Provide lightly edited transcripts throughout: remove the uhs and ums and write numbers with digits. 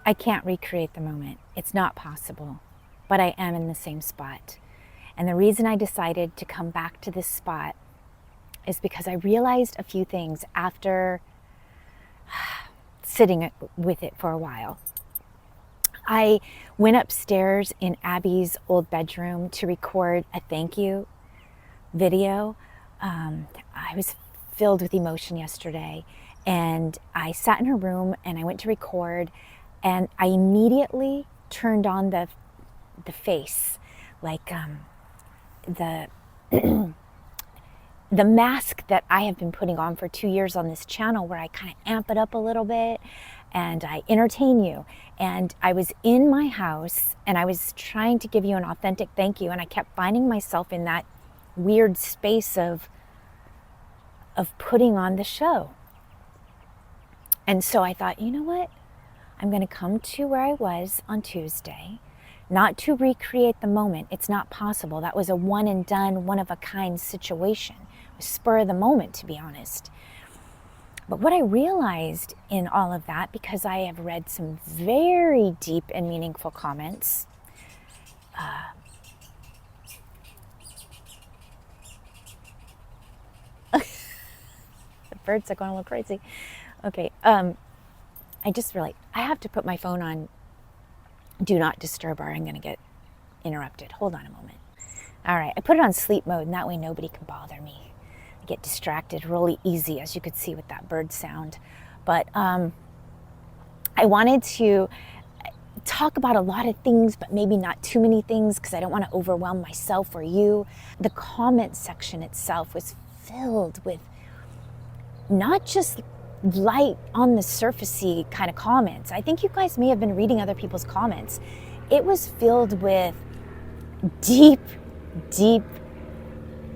I can't recreate the moment. It's not possible, but I am in the same spot. And the reason I decided to come back to this spot is because I realized a few things after sitting with it for a while. I went upstairs in Abby's old bedroom to record a thank you video. I was filled with emotion yesterday, and I sat in her room and I went to record, and I immediately turned on the face, like the the mask that I have been putting on for 2 years on this channel, where I kind of amp it up a little bit and I entertain you. And I was in my house and I was trying to give you an authentic thank you, and I kept finding myself in that weird space of putting on the show. And so I thought, you know what? I'm going to come to where I was on Tuesday, not to recreate the moment. It's not possible. That was a one and done, one of a kind situation. It was spur of the moment, to be honest. But what I realized in all of that, because I have read some very deep and meaningful comments, the birds are going a little crazy. Okay, I just realized I have to put my phone on do not disturb, or I'm going to get interrupted. Hold on a moment. All right, I put it on sleep mode, and that way nobody can bother me. I get distracted really easy, as you could see with that bird sound. But I wanted to talk about a lot of things, but maybe not too many things, because I don't want to overwhelm myself or you. The comment section itself was filled with not just light on the surfacey kind of comments. I think you guys may have been reading other people's comments. It was filled with deep,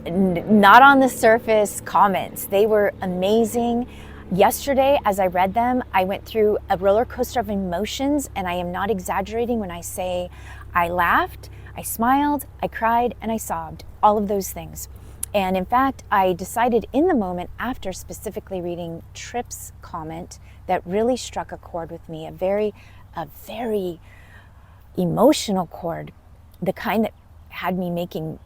not on the surface comments. They were amazing. Yesterday, as I read them, I went through a roller coaster of emotions, and I am not exaggerating when I say I laughed, I smiled, I cried, and I sobbed. All of those things. And in fact, I decided in the moment, after specifically reading Tripp's comment that really struck a chord with me, a very emotional chord, the kind that had me making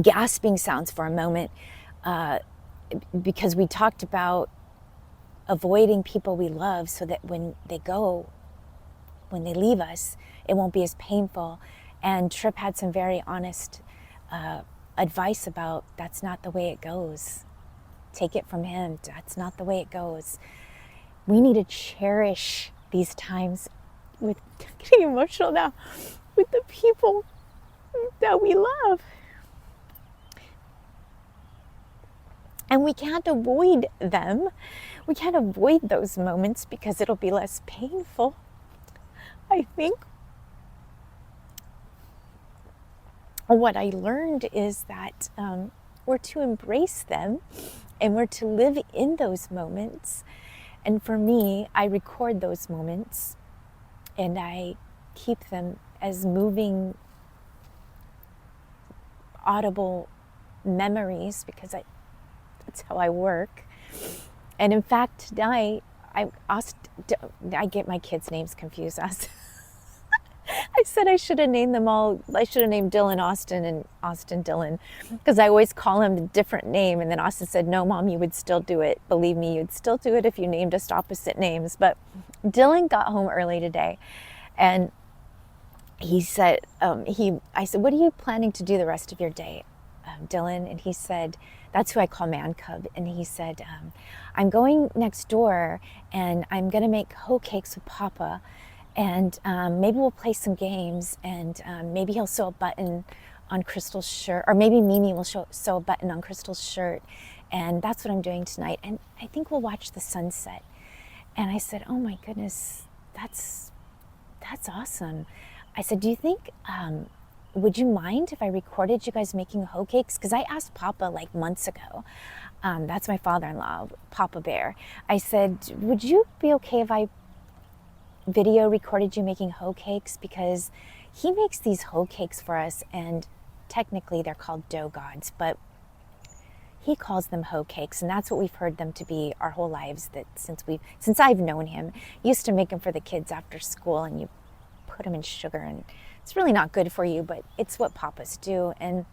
gasping sounds for a moment, because we talked about avoiding people we love so that when they leave us, it won't be as painful. And Tripp had some very honest advice about that's not the way it goes. Take it from him. That's not the way it goes. We need to cherish these times with getting emotional now with the people that we love. And we can't avoid them. We can't avoid those moments because it'll be less painful, I think. What I learned is that we're to embrace them and we're to live in those moments. And for me, I record those moments and I keep them as moving, audible memories, because that's how I work. And in fact, tonight, I get my kids' names confused. I said I should have named them all. I should have named Dylan Austin and Austin Dylan, because I always call him a different name. And then Austin said, no, Mom, you would still do it. Believe me, you'd still do it if you named us opposite names. But Dylan got home early today, and he said, I said, what are you planning to do the rest of your day, Dylan? And he said, that's who I call Man Cub. And he said, I'm going next door and I'm going to make hoe cakes with Papa. And maybe we'll play some games, and maybe he'll sew a button on Crystal's shirt, or maybe Mimi will sew a button on Crystal's shirt. And that's what I'm doing tonight. And I think we'll watch the sunset. And I said, oh my goodness, that's awesome. I said, do you think, would you mind if I recorded you guys making hoe cakes? Because I asked Papa like months ago. That's my father-in-law, Papa Bear. I said, would you be okay if I video recorded you making hoe cakes? Because he makes these hoe cakes for us, and technically they're called dough gods, but He calls them hoe cakes, and that's what we've heard them to be our whole lives. That since I've known him, he used to make them for the kids after school, and you put them in sugar, and it's really not good for you, but it's what papas do. And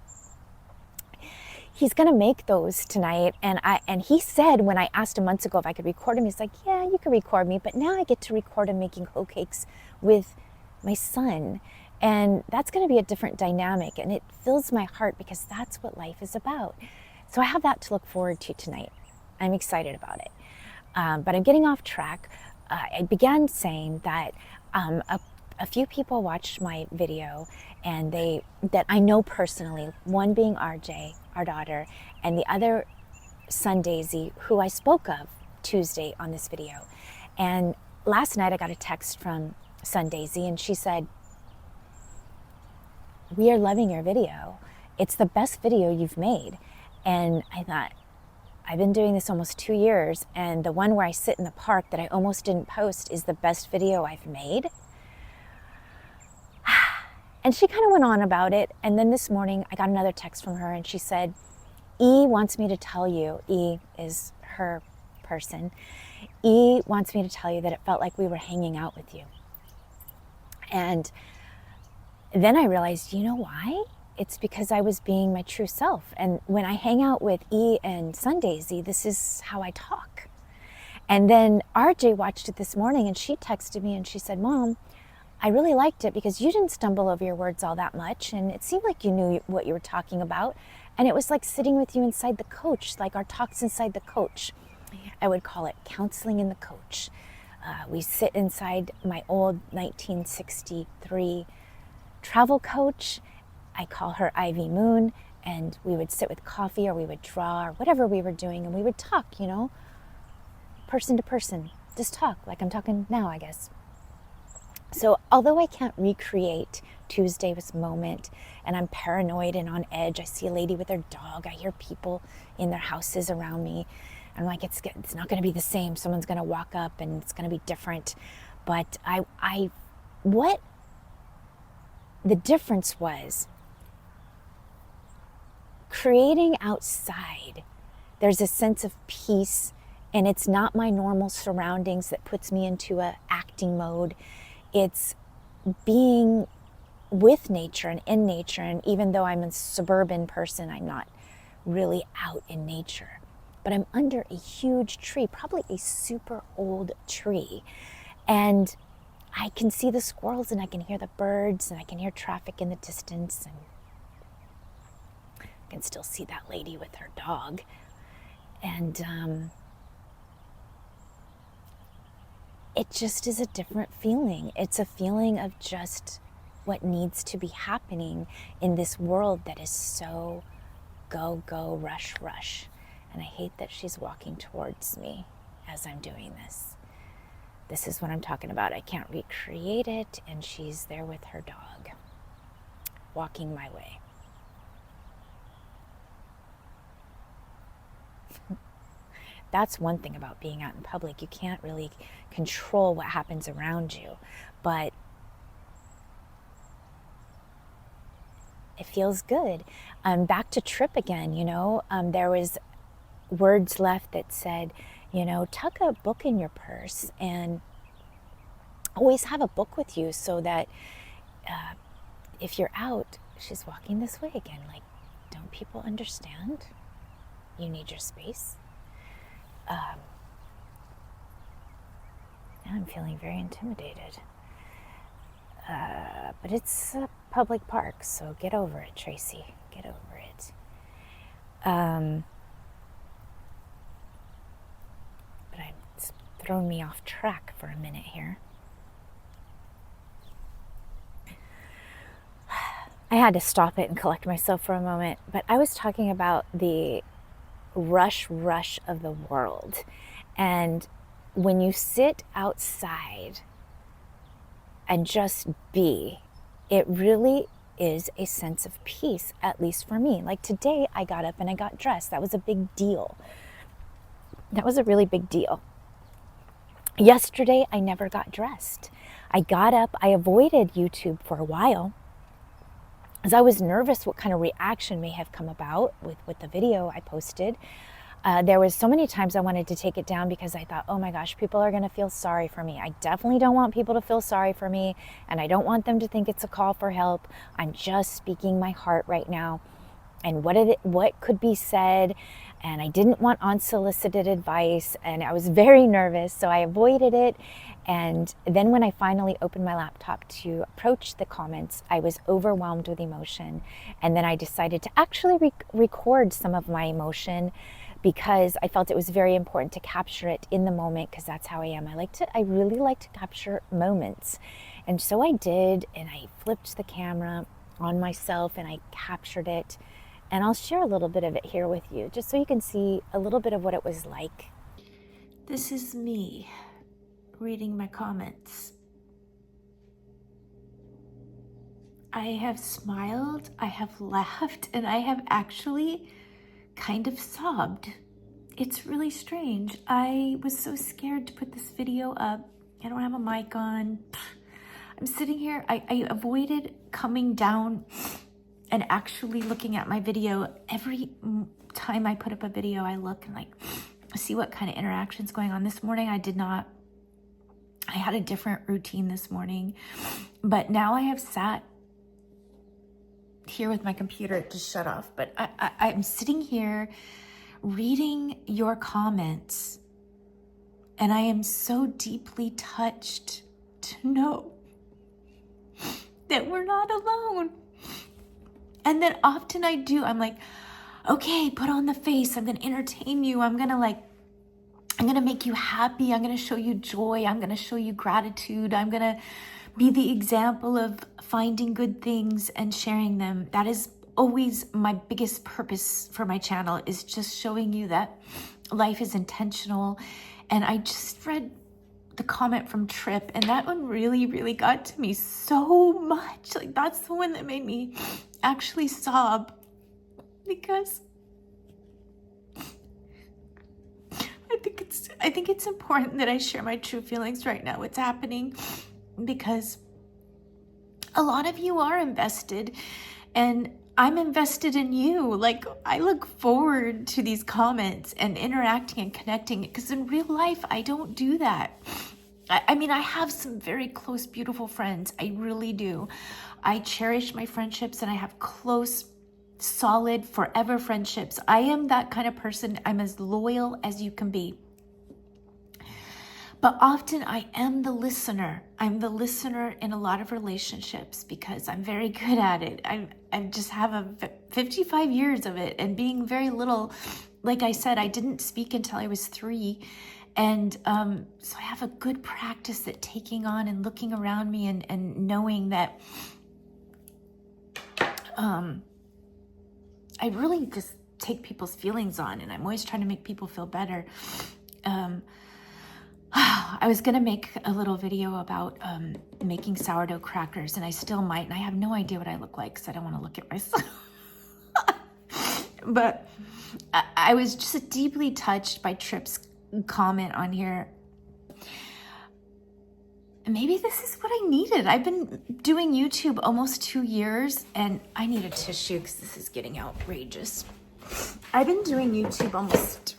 he's gonna make those tonight, and he said when I asked him months ago if I could record him, he's like, yeah, you can record me, but now I get to record him making hoe cakes with my son. And that's going to be a different dynamic, and it fills my heart because that's what life is about. So I have that to look forward to tonight. I'm excited about it. But I'm getting off track. I began saying that a few people watched my video, and that I know personally, one being RJ, our daughter, and the other son Daisy, who I spoke of Tuesday on this video. And last night I got a text from son Daisy, and she said, we are loving your video. It's the best video you've made. And I thought, I've been doing this almost 2 years, and the one where I sit in the park that I almost didn't post is the best video I've made. And she kind of went on about it. And then this morning I got another text from her, and she said, E wants me to tell you, E is her person, E wants me to tell you that it felt like we were hanging out with you. And then I realized, you know why? It's because I was being my true self. And when I hang out with E and son Daisy, this is how I talk. And then RJ watched it this morning, and she texted me and she said, Mom, I really liked it because you didn't stumble over your words all that much, and it seemed like you knew what you were talking about. And it was like sitting with you inside the coach, like our talks inside the coach. I would call it counseling in the coach. We sit inside my old 1963 travel coach. I call her Ivy Moon, and we would sit with coffee, or we would draw, or whatever we were doing, and we would talk, person to person, just talk like I'm talking now, I guess. So although I can't recreate Tuesday's moment, and I'm paranoid and on edge, I see a lady with her dog, I hear people in their houses around me, I'm like, it's not going to be the same. Someone's going to walk up and it's going to be different. But what the difference was, creating outside, there's a sense of peace, and it's not my normal surroundings that puts me into a acting mode. It's being with nature and in nature. And even though I'm a suburban person, I'm not really out in nature. But I'm under a huge tree, probably a super old tree. And I can see the squirrels, and I can hear the birds, and I can hear traffic in the distance. And I can still see that lady with her dog. And it just is a different feeling. It's a feeling of just what needs to be happening in this world that is so go, go, rush, rush. And I hate that she's walking towards me as I'm doing this. This is what I'm talking about. I can't recreate it, and she's there with her dog, walking my way. That's one thing about being out in public. You can't really control what happens around you, but it feels good. Back to Trip again, there was words left that said, tuck a book in your purse and always have a book with you, so that if you're out, she's walking this way again. Like, don't people understand? You need your space. Now I'm feeling very intimidated. But it's a public park, so get over it, Tracy. Get over it. But it's thrown me off track for a minute here. I had to stop it and collect myself for a moment, but I was talking about the rush of the world. And when you sit outside and just be, it really is a sense of peace, at least for me. Like today, I got up and I got dressed. That was a big deal. That was a really big deal. Yesterday, I never got dressed. I got up, I avoided YouTube for a while. as I was nervous what kind of reaction may have come about with the video I posted. There was so many times I wanted to take it down because I thought, oh my gosh, people are going to feel sorry for me. I definitely don't want people to feel sorry for me, and I don't want them to think it's a call for help. I'm just speaking my heart right now, and what could be said, and I didn't want unsolicited advice, and I was very nervous, so I avoided it. And then when I finally opened my laptop to approach the comments, I was overwhelmed with emotion, and then I decided to actually record some of my emotion, because I felt it was very important to capture it in the moment, because that's how I am. I really like to capture moments. And so I did, and I flipped the camera on myself and I captured it. And I'll share a little bit of it here with you, just so you can see a little bit of what it was like. This is me reading my comments. I have smiled, I have laughed, and I have actually kind of sobbed. It's really strange. I was so scared to put this video up. I don't have a mic on. I'm sitting here. I avoided coming down and actually looking at my video. Every time I put up a video, I look and see what kind of interaction's going on. This morning I did not. I had a different routine this morning, but now I have sat here with my computer to shut off, but I'm sitting here reading your comments, and I am so deeply touched to know that we're not alone. And then often I'm like, okay, put on the face, I'm gonna entertain you, I'm gonna make you happy, I'm gonna show you joy, I'm gonna show you gratitude, I'm gonna be the example of finding good things and sharing them. That is always my biggest purpose for my channel, is just showing you that life is intentional. And I just read the comment from Trip, and that one really, really got to me so much. That's the one that made me actually sob, because I think it's important that I share my true feelings right now, what's happening, because a lot of you are invested, and I'm invested in you. I look forward to these comments and interacting and connecting, because in real life, I don't do that. I mean, I have some very close, beautiful friends. I really do. I cherish my friendships, and I have close, solid, forever friendships. I am that kind of person. I'm as loyal as you can be. But often I am the listener. I'm the listener in a lot of relationships because I'm very good at it. I just have 55 years of it, and being very little, like I said, I didn't speak until I was 3. And so I have a good practice at taking on and looking around me and knowing that I really just take people's feelings on, and I'm always trying to make people feel better. I was going to make a little video about making sourdough crackers, and I still might, and I have no idea what I look like because I don't want to look at myself. But I was just deeply touched by Trip's comment on here. Maybe this is what I needed. I've been doing YouTube almost 2 years, and I need a tissue because this is getting outrageous. I've been doing YouTube almost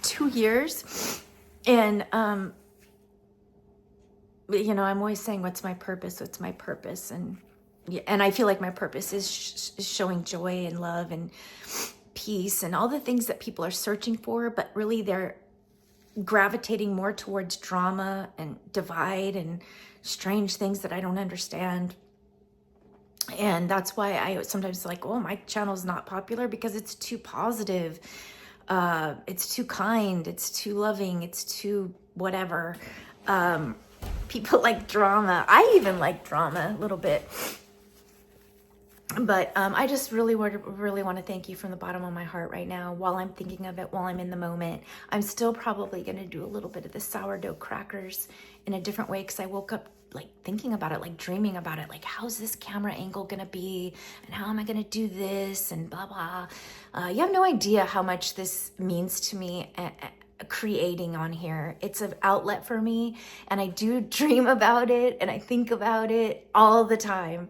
2 years, and you know, I'm always saying, what's my purpose, and I feel like my purpose is showing joy and love and peace and all the things that people are searching for, but really they're gravitating more towards drama and divide and strange things that I don't understand. And that's why I sometimes like, oh, my channel's not popular because it's too positive. It's too kind, it's too loving, it's too whatever. People like drama. I even like drama a little bit. But I just really want to thank you from the bottom of my heart right now. While I'm thinking of it, while I'm in the moment, I'm still probably going to do a little bit of the sourdough crackers in a different way, because I woke up like thinking about it, like dreaming about it, like how's this camera angle going to be, and how am I going to do this, and blah blah. You have no idea how much this means to me, creating on here. It's an outlet for me, and I do dream about it and I think about it all the time.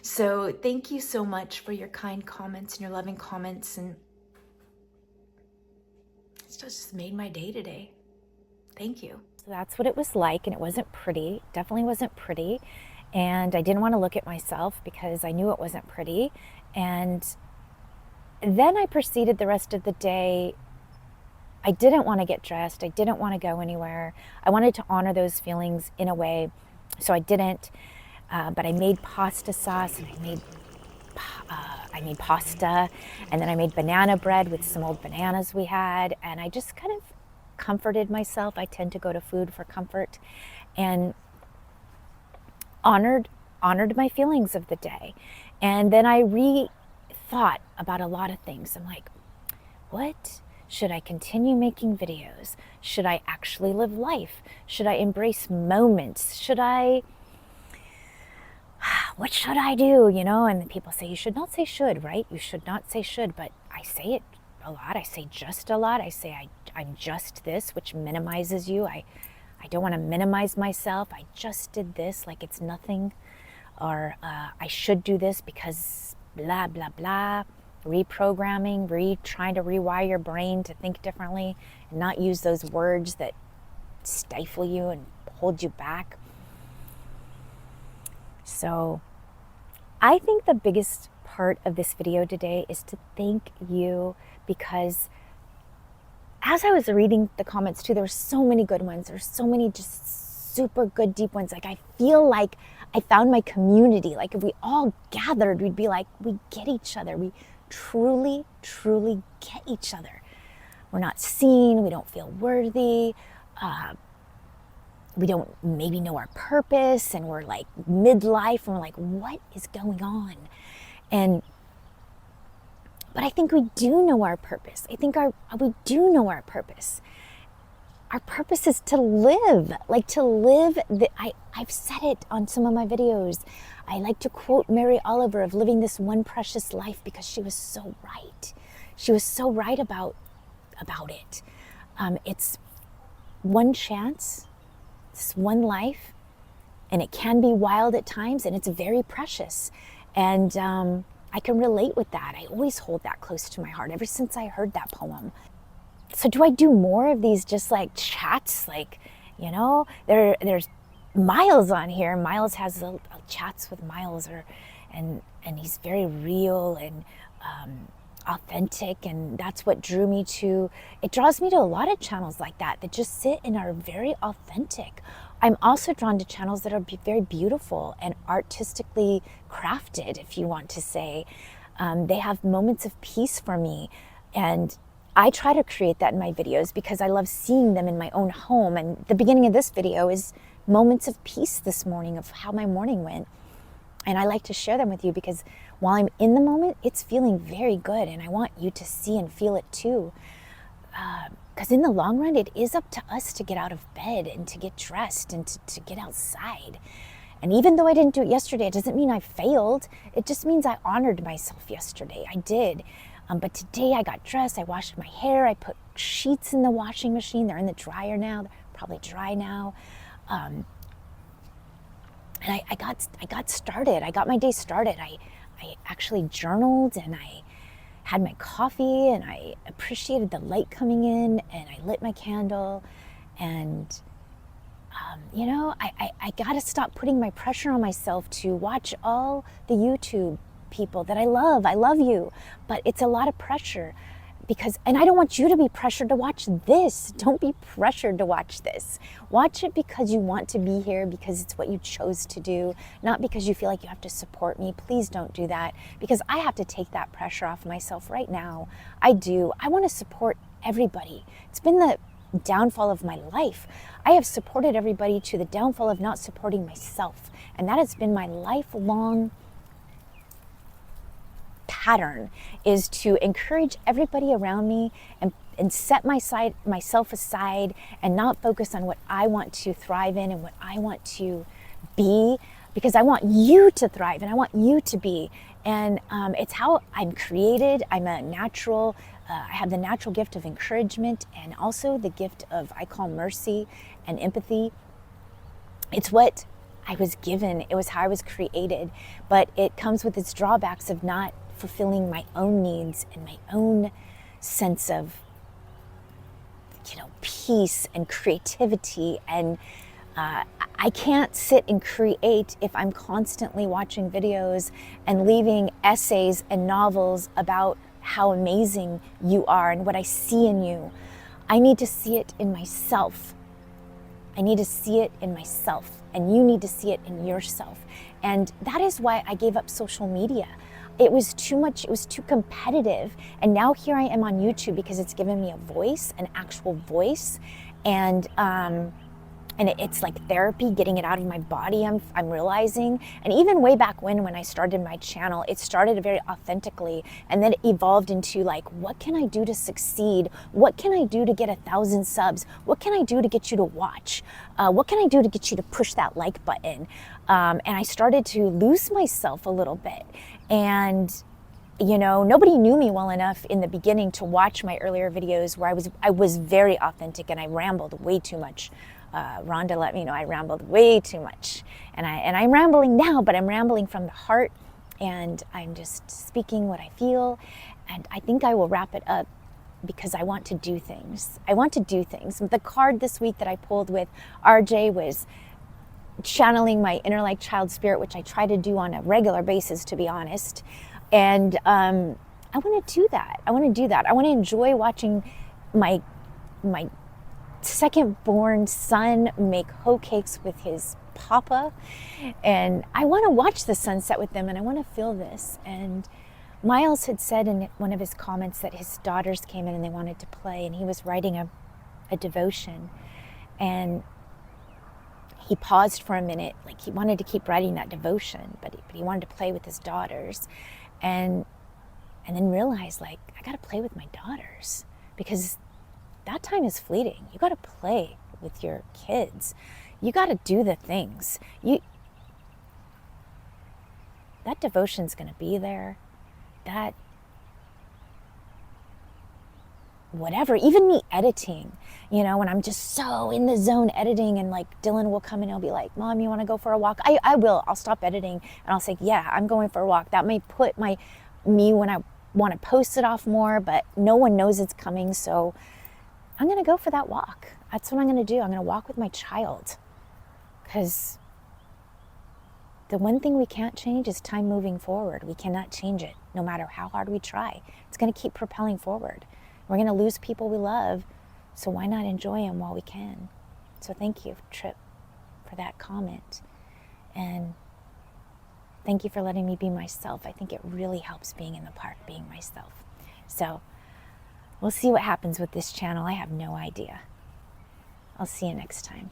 So thank you so much for your kind comments and your loving comments, and it's just made my day today. Thank you. So that's what it was like, and it wasn't pretty. Definitely wasn't pretty. And I didn't want to look at myself because I knew it wasn't pretty. And then I proceeded the rest of the day. I didn't want to get dressed. I didn't want to go anywhere. I wanted to honor those feelings in a way, so I didn't. But I made pasta sauce, and I made pasta, and then I made banana bread with some old bananas we had, and I just kind of comforted myself. I tend to go to food for comfort, and honored my feelings of the day. And then I thought about a lot of things. I'm like, what? Should I continue making videos? Should I actually live life? Should I embrace moments? What should I do? And people say, you should not say should, right? You should not say should, but I say it a lot. I say just a lot. I say I'm just this, which minimizes you. I don't want to minimize myself. I just did this like it's nothing. Or I should do this because blah, blah, blah. Reprogramming, trying to rewire your brain to think differently and not use those words that stifle you and hold you back. So I think the biggest part of this video today is to thank you, because as I was reading the comments too, there were so many good ones. There's so many just super good, deep ones. Like, I feel like I found my community. Like, if we all gathered, we'd be like, we get each other. We truly, truly get each other. We're not seen. We don't feel worthy. We don't maybe know our purpose, and we're like midlife, and we're like, what is going on? But I think we do know our purpose. I think we do know our purpose. Our purpose is to live, I've said it on some of my videos. I like to quote Mary Oliver of living this one precious life, because she was so right. She was so right about it. It's one chance, it's one life, and it can be wild at times, and it's very precious. And I can relate with that. I always hold that close to my heart ever since I heard that poem. So do I do more of these just like chats? Like, there's Miles on here. Miles has chats with Miles, and he's very real and authentic, and that's what drew me to. It draws me to a lot of channels like that just sit and are very authentic. I'm also drawn to channels that are very beautiful and artistically crafted, if you want to say. They have moments of peace for me, and I try to create that in my videos because I love seeing them in my own home. And the beginning of this video is moments of peace this morning, of how my morning went. And I like to share them with you because while I'm in the moment, it's feeling very good. And I want you to see and feel it too. Because in the long run, it is up to us to get out of bed and to get dressed and to get outside. And even though I didn't do it yesterday, it doesn't mean I failed. It just means I honored myself yesterday. I did. But today I got dressed, I washed my hair, I put sheets in the washing machine. They're in the dryer now. They're probably dry now. And I got started. I got my day started. I actually journaled, and I had my coffee, and I appreciated the light coming in, and I lit my candle. And I got to stop putting my pressure on myself to watch all the YouTube people that I love. I love you, but it's a lot of pressure, and I don't want you to be pressured to watch this. Don't be pressured to watch this. Watch it because you want to be here, because it's what you chose to do, not because you feel like you have to support me. Please don't do that, because I have to take that pressure off myself right now. I do. I want to support everybody. It's been the downfall of my life. I have supported everybody to the downfall of not supporting myself, and that has been my lifelong pattern, is to encourage everybody around me and set myself aside and not focus on what I want to thrive in and what I want to be, because I want you to thrive and I want you to be. And it's how I'm created. I'm a natural I have the natural gift of encouragement and also the gift of, I call mercy and empathy. It's what I was given. It was how I was created, but it comes with its drawbacks of not fulfilling my own needs and my own sense of, peace and creativity. And I can't sit and create if I'm constantly watching videos and leaving essays and novels about how amazing you are and what I see in you. I need to see it in myself. I need to see it in myself, and you need to see it in yourself. And that is why I gave up social media. It was too much, it was too competitive. And now here I am on YouTube because it's given me a voice, an actual voice. And it's like therapy, getting it out of my body, I'm realizing. And even way back when I started my channel, it started very authentically, and then it evolved into like, what can I do to succeed? What can I do to get 1,000 subs? What can I do to get you to watch? What can I do to get you to push that like button? And I started to lose myself a little bit. And nobody knew me well enough in the beginning to watch my earlier videos where I was very authentic and I rambled way too much. Rhonda let me know I rambled way too much, and I'm rambling now, but I'm rambling from the heart, and I'm just speaking what I feel. And I think I will wrap it up because I want to do things. The card this week that I pulled with RJ was channeling my inner like child spirit, which I try to do on a regular basis, to be honest. And I want to do that. I want to enjoy watching my second born son make hoe cakes with his papa, and I want to watch the sunset with them, and I want to feel this. And Miles had said in one of his comments that his daughters came in and they wanted to play, and he was writing a devotion, and he paused for a minute, like he wanted to keep writing that devotion, but he wanted to play with his daughters, and then realized, like, I got to play with my daughters because that time is fleeting. You got to play with your kids. You got to do the things. That devotion's going to be there. That whatever, even me editing, when I'm just so in the zone editing, and like Dylan will come and he'll be like, Mom, you want to go for a walk? I'll stop editing and I'll say, yeah, I'm going for a walk. That may put me when I want to post it off more, but no one knows it's coming. So I'm going to go for that walk. That's what I'm going to do. I'm going to walk with my child, because the one thing we can't change is time moving forward. We cannot change it, no matter how hard we try. It's going to keep propelling forward. We're going to lose people we love, so why not enjoy them while we can? So thank you, Trip, for that comment. And thank you for letting me be myself. I think it really helps being in the park, being myself. So we'll see what happens with this channel. I have no idea. I'll see you next time.